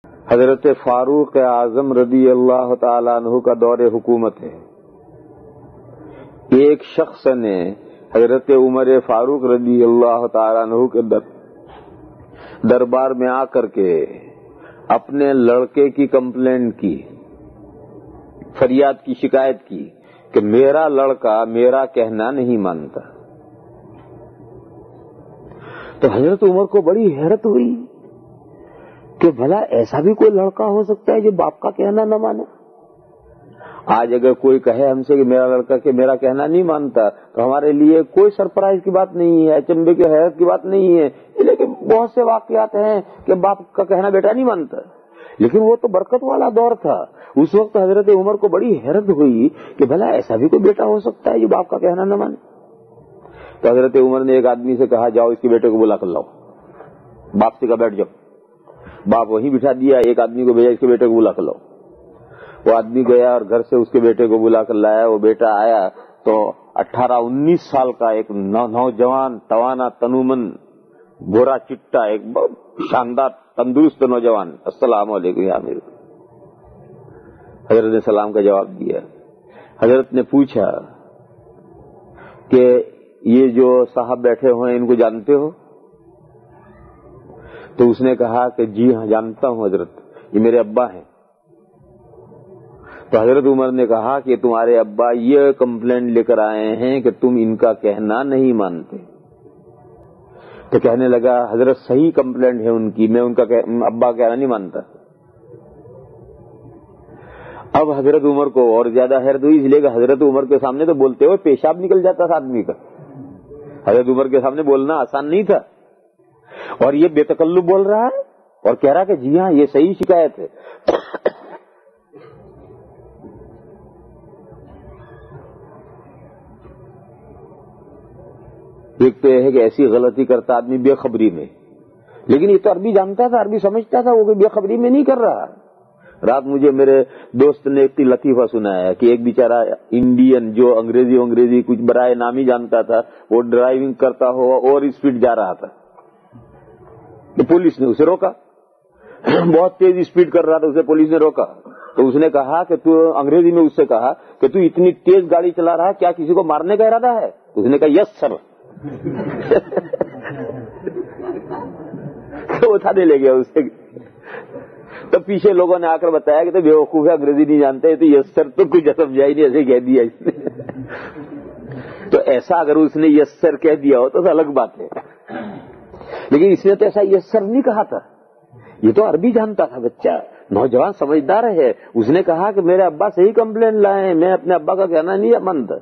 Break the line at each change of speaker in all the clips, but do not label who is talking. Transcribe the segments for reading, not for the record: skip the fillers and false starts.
حضرت فاروق اعظم رضی اللہ تعالیٰ عنہ کا دور حکومت ہے. ایک شخص نے حضرت عمر فاروق رضی اللہ تعالیٰ عنہ کے دربار میں آ کر کے اپنے لڑکے کی کمپلینٹ کی، فریاد کی، شکایت کی کہ میرا لڑکا میرا کہنا نہیں مانتا. تو حضرت عمر کو بڑی حیرت ہوئی کہ بھلا ایسا بھی کوئی لڑکا ہو سکتا ہے جو باپ کا کہنا نہ مانے. آج اگر کوئی کہے ہم سے کہ میرا لڑکا کہ میرا کہنا نہیں مانتا تو ہمارے لیے کوئی سرپرائز کی بات نہیں ہے، اچنبے کی حیرت کی بات نہیں ہے، لیکن بہت سے واقعات ہیں کہ باپ کا کہنا بیٹا نہیں مانتا. لیکن وہ تو برکت والا دور تھا. اس وقت حضرت عمر کو بڑی حیرت ہوئی کہ بھلا ایسا بھی کوئی بیٹا ہو سکتا ہے جو باپ کا کہنا نہ مانے. تو حضرت عمر نے ایک آدمی سے کہا جاؤ اس کے بیٹے کو بلا کر لاؤ. باپ سے کہا بیٹھ جاؤ. باپ وہیں بٹھا دیا. ایک آدمی کو بھیجا اس کے بیٹے کو بلا کر لاؤ. وہ آدمی گیا اور گھر سے اس کے بیٹے کو بلا کر لایا. وہ بیٹا آیا تو 18-19 سال کا ایک نوجوان توانا تنومن گورا چٹا ایک شاندار تندرست نوجوان. السلام علیکم یا امیر. حضرت نے سلام کا جواب دیا. حضرت نے پوچھا کہ یہ جو صاحب بیٹھے ہوئے ان کو جانتے ہو؟ تو اس نے کہا کہ جی ہاں جانتا ہوں حضرت، یہ میرے ابا ہیں. تو حضرت عمر نے کہا کہ تمہارے ابا یہ کمپلینٹ لے کر آئے ہیں کہ تم ان کا کہنا نہیں مانتے. تو کہنے لگا حضرت صحیح کمپلینٹ ہے ان کی، میں ان کا ابا کا کہنا نہیں مانتا. اب حضرت عمر کو اور زیادہ حیرت ہوئی، اس لیے کہ حضرت عمر کے سامنے تو بولتے ہوئے پیشاب نکل جاتا تھا آدمی کا. حضرت عمر کے سامنے بولنا آسان نہیں تھا، اور یہ بے تکلف بول رہا ہے اور کہہ رہا کہ جی ہاں یہ صحیح شکایت ہے. ایک تو یہ ہے کہ ایسی غلطی کرتا آدمی بے خبری میں، لیکن یہ تو عربی جانتا تھا، عربی سمجھتا تھا، وہ بے خبری میں نہیں کر رہا. رات مجھے میرے دوست نے ایک لطیفہ سنایا کہ ایک بیچارہ انڈین جو انگریزی کچھ برائے نام ہی جانتا تھا، وہ ڈرائیونگ کرتا ہوا اور اسپیڈ جا رہا تھا. تو پولیس نے اسے روکا. بہت تیز اسپیڈ کر رہا تھا، اسے پولیس نے روکا. تو اس نے کہا کہ تو انگریزی میں اس سے کہا کہ تو اتنی تیز گاڑی چلا رہا ہے، کیا کسی کو مارنے کا ارادہ ہے؟ اس نے کہا یس سر. تو اٹھانے لے گیا اسے. تو پیچھے لوگوں نے آ کر بتایا کہ تو بیوقوف ہے، انگریزی نہیں جانتے. تو یس سر تو کچھ سمجھا ہی نہیں، ایسے کہہ دیا اس نے. تو ایسا اگر اس نے یس سر کہہ دیا ہو تو الگ بات ہے، لیکن اس نے تو ایسا یس سر نہیں کہا تھا. یہ تو عربی جانتا تھا بچہ، نوجوان سمجھدار ہے. اس نے کہا کہ میرے ابا سے ہی کمپلین لائے ہیں، میں اپنے ابا کا کہنا نہیں مانتا.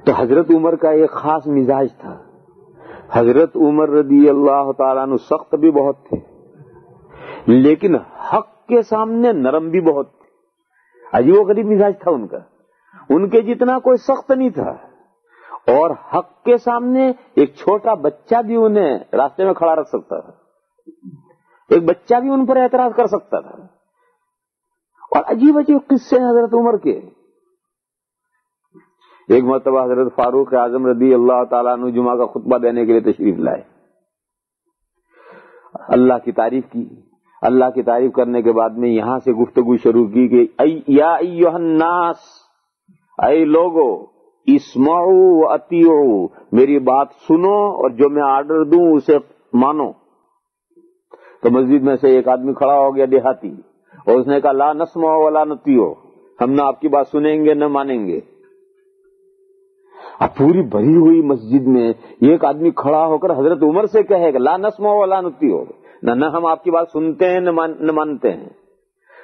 تو حضرت عمر کا ایک خاص مزاج تھا. حضرت عمر رضی اللہ تعالیٰ عنہ سخت بھی بہت تھے، لیکن حق کے سامنے نرم بھی بہت تھے. عجیب و غریب مزاج تھا ان کا. ان کے جتنا کوئی سخت نہیں تھا، اور حق کے سامنے ایک چھوٹا بچہ بھی انہیں راستے میں کھڑا رکھ سکتا تھا. ایک بچہ بھی ان پر اعتراض کر سکتا تھا. اور عجیب عجیب قصے ہیں حضرت عمر کے. ایک مرتبہ حضرت فاروق اعظم رضی اللہ تعالیٰ عنہ جمعہ کا خطبہ دینے کے لیے تشریف لائے. اللہ کی تعریف کی. اللہ کی تعریف کرنے کے بعد میں یہاں سے گفتگو شروع کی کہ یا ایھا الناس، اے لوگو، اسمعوا واطیعوا، میری بات سنو اور جو میں آرڈر دوں اسے مانو. تو مسجد میں سے ایک آدمی کھڑا ہو گیا، دیہاتی، اور اس نے کہا لا نسمع ولا نطیع، ہم نہ آپ کی بات سنیں گے نہ مانیں گے. اب پوری بھری ہوئی مسجد میں ایک آدمی کھڑا ہو کر حضرت عمر سے کہے گا لا نسمع ولا نطیع، نہ ہم آپ کی بات سنتے ہیں نہ مانتے ہیں.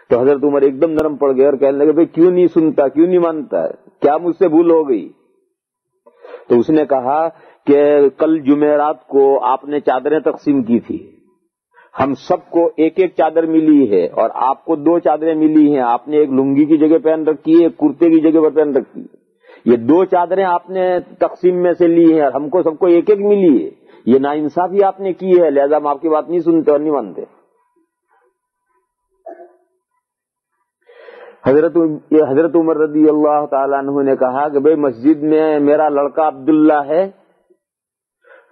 تو حضرت عمر ایک دم نرم پڑ گئے اور کہنے لگے بھئی کیوں نہیں سنتا، کیوں نہیں مانتا ہے، کیا مجھ سے بھول ہو گئی؟ تو اس نے کہا کہ کل جمعرات کو آپ نے چادریں تقسیم کی تھی، ہم سب کو ایک ایک چادر ملی ہے، اور آپ کو 2 چادریں ملی ہیں. آپ نے ایک لنگی کی جگہ پہن رکھی ہے، ایک کرتے کی جگہ پر پہن رکھی ہے. یہ 2 چادریں آپ نے تقسیم میں سے لی ہیں اور ہم کو سب کو ایک ایک ملی ہے. یہ ناانصافی آپ نے کی ہے، لہذا ہم آپ کی بات نہیں سنتے اور نہیں مانتے. حضرت عمر رضی اللہ تعالیٰ عنہ نے کہا کہ بھئی مسجد میں میرا لڑکا عبداللہ ہے،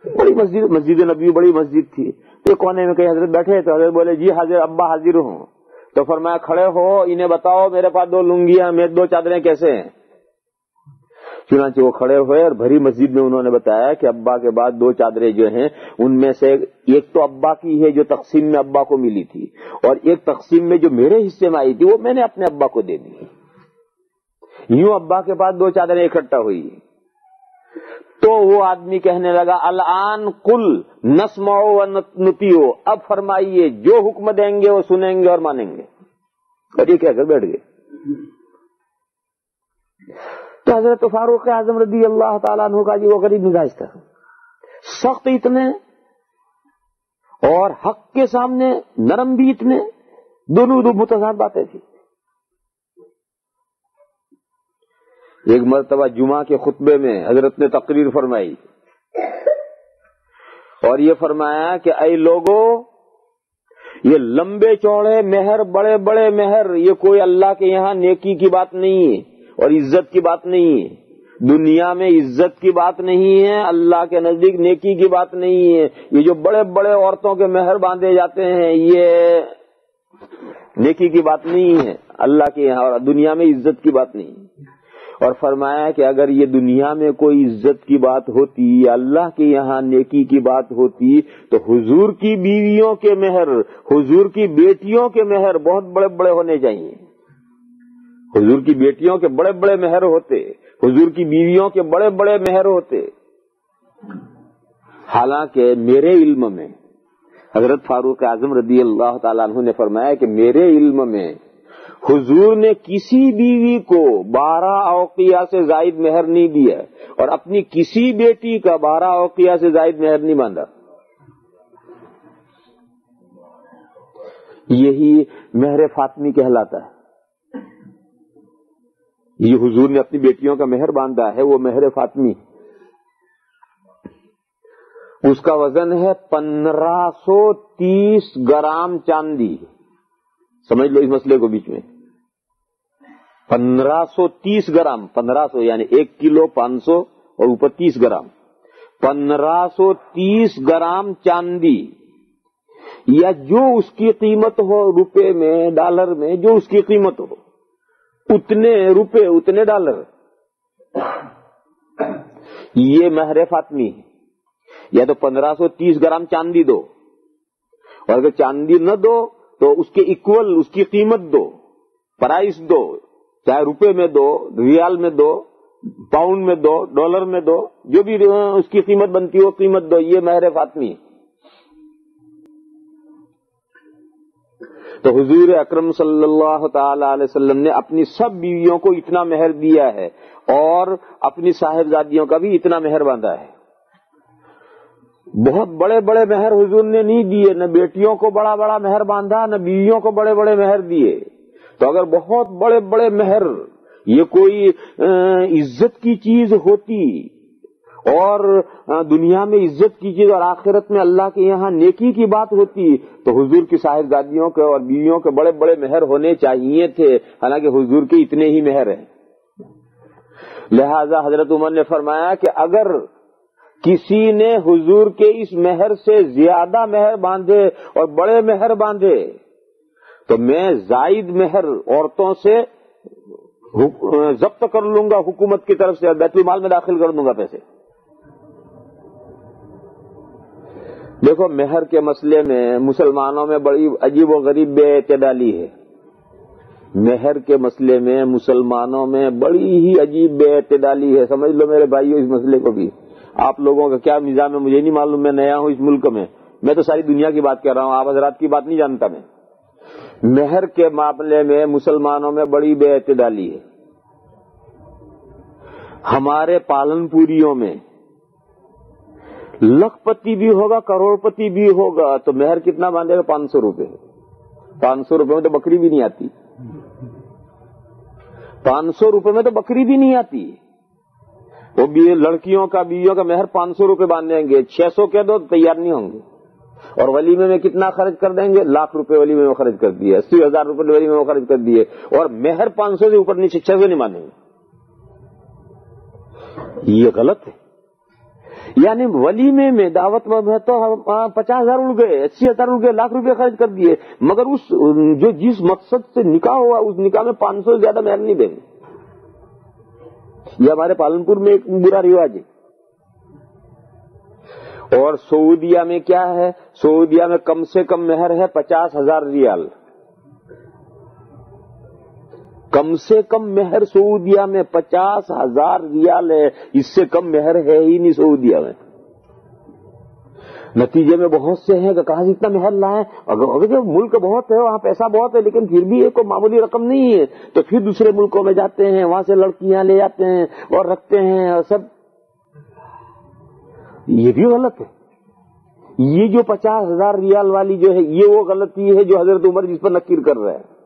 بڑی مسجد نبی بڑی مسجد تھی، تو کونے میں کہیں حضرت بیٹھے، تو حضرت بولے جی حاضر ابا حاضر ہوں. تو فرمایا کھڑے ہو، انہیں بتاؤ میرے پاس 2 لنگیاں میں 2 چادریں کیسے ہیں. چنانچہ وہ کھڑے ہوئے اور بھری مسجد میں انہوں نے بتایا کہ ابا کے بعد 2 چادریں جو ہیں ان میں سے ایک تو ابا کی ہے جو تقسیم میں ابا کو ملی تھی، اور ایک تقسیم میں جو میرے حصے میں آئی تھی وہ میں نے اپنے ابا کو دے دی. یوں ابا کے پاس 2 چادریں اکٹھا ہوئی. تو وہ آدمی کہنے لگا الان قل نسمع و نطیع، اب فرمائیے جو حکم دیں گے وہ سنیں گے اور مانیں گے. اور یہ کہہ کر بیٹھ گئے. تو حضرت فاروق اعظم رضی اللہ تعالیٰ عنہ کا جی وہ غریب مزاج تھا، سخت اتنے اور حق کے سامنے نرم بھی اتنے، دونوں متضاد باتیں تھی. ایک مرتبہ جمعہ کے خطبے میں حضرت نے تقریر فرمائی اور یہ فرمایا کہ اے لوگوں، یہ لمبے چوڑے مہر، بڑے بڑے مہر، یہ کوئی اللہ کے یہاں نیکی کی بات نہیں ہے اور عزت کی بات نہیں ہے. دنیا میں عزت کی بات نہیں ہے، اللہ کے نزدیک نیکی کی بات نہیں ہے. یہ جو بڑے بڑے عورتوں کے مہر باندھے جاتے ہیں یہ نیکی کی بات نہیں ہے اللہ کے یہاں، اور دنیا میں عزت کی بات نہیں ہے. اور فرمایا کہ اگر یہ دنیا میں کوئی عزت کی بات ہوتی یا اللہ کے یہاں نیکی کی بات ہوتی تو حضور کی بیویوں کے مہر، حضور کی بیٹیوں کے مہر بہت بڑے بڑے ہونے چاہیے. حضور کی بیٹیوں کے بڑے بڑے مہر ہوتے، حضور کی بیویوں کے بڑے بڑے مہر ہوتے. حالانکہ میرے علم میں حضرت فاروق اعظم رضی اللہ تعالیٰ عنہ نے فرمایا کہ میرے علم میں حضور نے کسی بیوی کو 12 اوقیہ سے زائد مہر نہیں دیا اور اپنی کسی بیٹی کا 12 اوقیہ سے زائد مہر نہیں باندھا. یہی مہر فاطمی کہلاتا ہے. یہ حضور نے اپنی بیٹیوں کا مہر باندھا ہے، وہ مہر فاطمی. اس کا وزن ہے 1530 گرام چاندی. سمجھ لو اس مسئلے کو بیچ میں. 1530 گرام، 1500 یعنی 1 کلو 500 اور اوپر 30 گرام، 1530 گرام چاندی، یا جو اس کی قیمت ہو روپے میں ڈالر میں، جو اس کی قیمت ہو اتنے روپے اتنے ڈالر، یہ مہر فاطمی. یا تو 1530 گرام چاندی دو، اور اگر چاندی نہ دو تو اس کے ایکول اس کی قیمت دو، پرائس دو، چاہے روپے میں دو، ریال میں دو، پاؤنڈ میں دو، ڈالر میں دو، جو بھی اس کی قیمت بنتی ہو قیمت دو. یہ مہر فاطمی. تو حضور اکرم صلی اللہ تعالی علیہ وسلم نے اپنی سب بیویوں کو اتنا مہر دیا ہے اور اپنی صاحبزادیوں کا بھی اتنا مہر باندھا ہے. بہت بڑے بڑے مہر حضور نے نہیں دیے، نہ بیٹیوں کو بڑا بڑا مہر باندھا، نہ بیویوں کو بڑے بڑے مہر دیے. تو اگر بہت بڑے بڑے مہر یہ کوئی عزت کی چیز ہوتی اور دنیا میں عزت کی چیز اور آخرت میں اللہ کے یہاں نیکی کی بات ہوتی تو حضور کی صاحبزادیوں کے اور بیویوں کے بڑے بڑے مہر ہونے چاہیے تھے، حالانکہ حضور کے اتنے ہی مہر ہیں. لہذا حضرت عمر نے فرمایا کہ اگر کسی نے حضور کے اس مہر سے زیادہ مہر باندھے اور بڑے مہر باندھے تو میں زائد مہر عورتوں سے ضبط کر لوں گا، حکومت کی طرف سے بیت المال میں داخل کر دوں گا پیسے. دیکھو مہر کے مسئلے میں مسلمانوں میں بڑی عجیب و غریب بے اعتدالی ہے. مہر کے مسئلے میں مسلمانوں میں بڑی ہی عجیب بے اعتدالی ہے. سمجھ لو میرے بھائیو اس مسئلے کو بھی. آپ لوگوں کا کیا نظام ہے مجھے نہیں معلوم، میں نیا ہوں اس ملک میں تو ساری دنیا کی بات کر رہا ہوں، آپ حضرات کی بات نہیں جانتا میں. مہر کے معاملے میں مسلمانوں میں بڑی بے اعتدالی ہے. ہمارے پالن پوریوں میں لکھ پتی بھی ہوگا کروڑ پتی بھی ہوگا تو مہر کتنا باندھے گا؟ 500 روپے. 500 روپے میں تو بکری بھی نہیں آتی. 500 روپے میں تو بکری بھی نہیں آتی. وہ بھی لڑکیوں کا بیویوں کا مہر 500 روپے باندھیں گے، 600 کہہ دو تو تیار نہیں ہوں گے. اور ولیمے میں کتنا خرچ کر دیں گے؟ لاکھ روپے ولیمے میں خرچ کر دیے، 80,000 روپے ولیمے میں خرچ کر دیے، اور مہر 500 سے اوپر نیچے 600 نہیں مانیں گے. یہ غلط ہے. یعنی ولیمے میں دعوت میں تو 50,000 اڑ گئے، 80,000 اڑ گئے، لاکھ روپے خرچ کر دیے، مگر اس جو جس مقصد سے نکاح ہوا اس نکاح میں 500 سے زیادہ مہر نہیں دیں گے. یہ ہمارے پالنپور میں ایک برا رواج ہے. اور سعودیہ میں کیا ہے؟ سعودیہ میں کم سے کم مہر ہے 50,000 ریال. کم سے کم مہر سعودیہ میں 50,000 ریال ہے. اس سے کم مہر ہے ہی نہیں سعودیہ میں. نتیجے میں بہت سے ہیں کہ کہاں سے اتنا مہر لائیں؟ اگر ملک بہت ہے، وہاں پیسہ بہت ہے، لیکن پھر بھی یہ کوئی معمولی رقم نہیں ہے، تو پھر دوسرے ملکوں میں جاتے ہیں، وہاں سے لڑکیاں لے جاتے ہیں اور رکھتے ہیں اور سب. یہ بھی غلط ہے. یہ جو 50,000 ریال والی جو ہے، یہ وہ غلطی ہے جو حضرت عمر جس پر نکیر کر رہے ہیں.